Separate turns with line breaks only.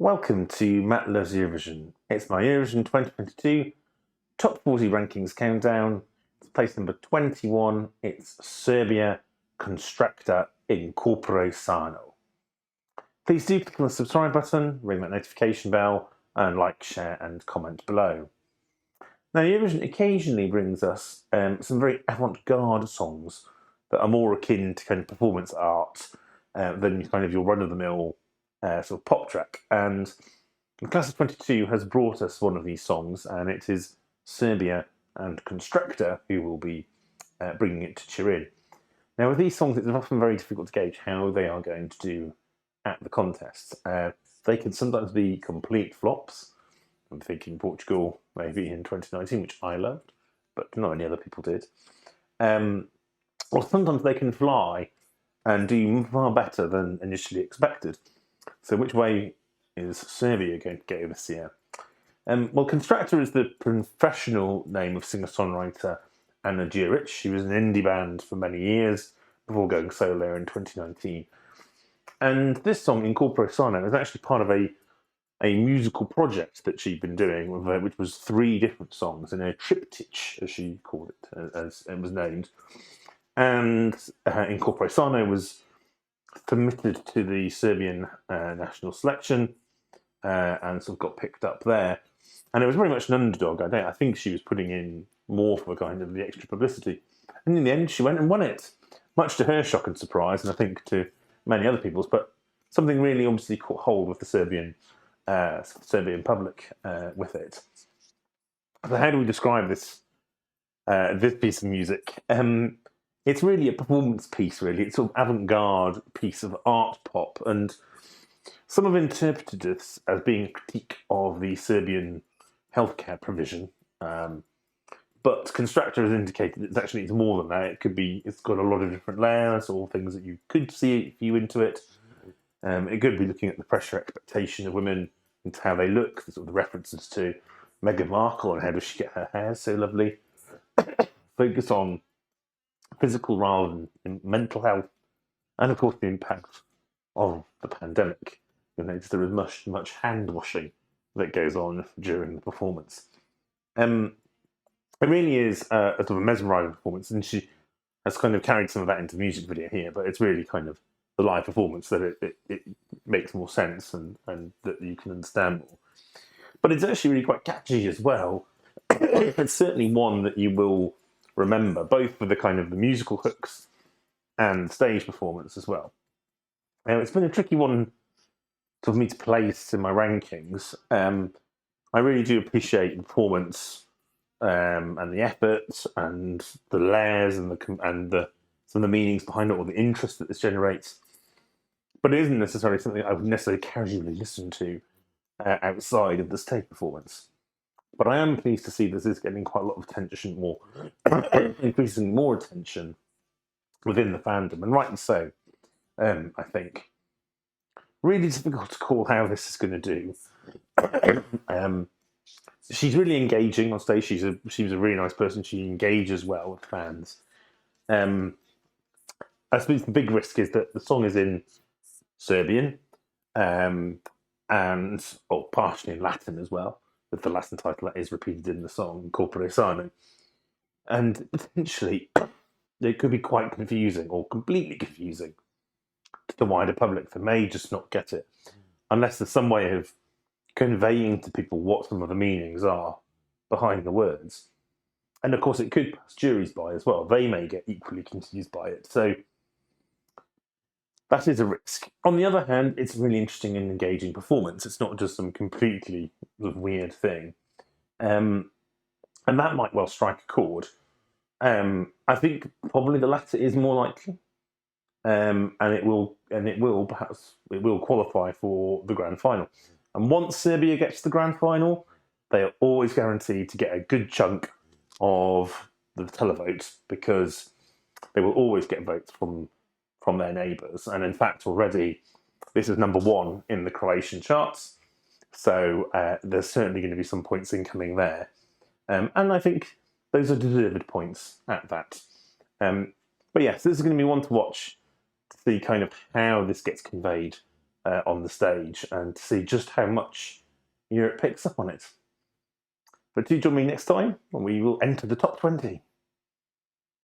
Welcome to Matt Loves Eurovision. It's my Eurovision 2022 Top 40 Rankings Countdown. It's place number 21. It's Serbia Konstrakta in corpore sano. Please do click on the subscribe button, ring that notification bell, and like, share, and comment below. Now, Eurovision occasionally brings us some very avant-garde songs that are more akin to kind of performance art than kind of your run-of-the-mill sort of pop track. And the class of 22 has brought us one of these songs, and it is Serbia and Konstrakta who will be bringing it to Turin. Now, with these songs, it's often very difficult to gauge how they are going to do at the contests. They can sometimes be complete flops. I'm thinking Portugal, maybe in 2019, which I loved, but not many other people did. Or sometimes they can fly and do far better than initially expected. So which way is Serbia going to go this year? Well, Konstrakta is the professional name of singer-songwriter Anna Juric. She was an indie band for many years before going solo in 2019. And this song, In Corpore Sano, is actually part of a musical project that she'd been doing, which was 3 different songs in a triptych, as she called it, as it was named. And In Corpore Sano was submitted to the Serbian national selection and sort of got picked up there. And it was very much an underdog. I think she was putting in more for kind of the extra publicity. And in the end, she went and won it, much to her shock and surprise, and I think to many other people's. But something really obviously caught hold with the Serbian public with it. So how do we describe this piece of music? It's really a performance piece, really. It's sort of avant-garde piece of art pop, and some have interpreted this as being a critique of the Serbian healthcare provision. But Konstrakta has indicated it's more than that. It's got a lot of different layers, or things that you could see if you into it. It could be looking at the pressure expectation of women and how they look, the sort of references to Meghan Markle and how does she get her hair so lovely. Focus on physical rather than mental health, and of course the impact of the pandemic. You'll notice there is much hand washing that goes on during the performance. It really is a sort of mesmerising performance, and she has kind of carried some of that into the music video here, but it's really kind of the live performance that it makes more sense and that you can understand more. But it's actually really quite catchy as well. It's certainly one that you will remember, both for the kind of the musical hooks and stage performance as well. Now, it's been a tricky one for me to place in my rankings. I really do appreciate the performance and the effort and the layers and some of the meanings behind it, or the interest that this generates. But it isn't necessarily something I would necessarily casually listen to outside of the stage performance. But I am pleased to see this is getting quite a lot of attention, or increasingly more attention within the fandom, and rightly so, I think. Really difficult to call how this is going to do. She's really engaging on stage. She's a really nice person. She engages well with fans. I suppose the big risk is that the song is in Serbian, and partially in Latin as well, with the Latin title that is repeated in the song, Corpore Sano. And potentially, it could be quite confusing, or completely confusing, to the wider public. They may just not get it, unless there's some way of conveying to people what some of the meanings are behind the words. And of course, it could pass juries by as well. They may get equally confused by it. So that is a risk. On the other hand, it's a really interesting and engaging performance. It's not just some completely weird thing. And that might well strike a chord. I think probably the latter is more likely. And it will qualify for the grand final. And once Serbia gets to the grand final, they are always guaranteed to get a good chunk of the televotes, because they will always get votes from their neighbours. And in fact, already this is number 1 in the Croatian charts, so there's certainly going to be some points incoming there. And I think those are deserved points at that. But yes, this is going to be one to watch, to see kind of how this gets conveyed on the stage, and to see just how much Europe picks up on it. But do join me next time when we will enter the top 20.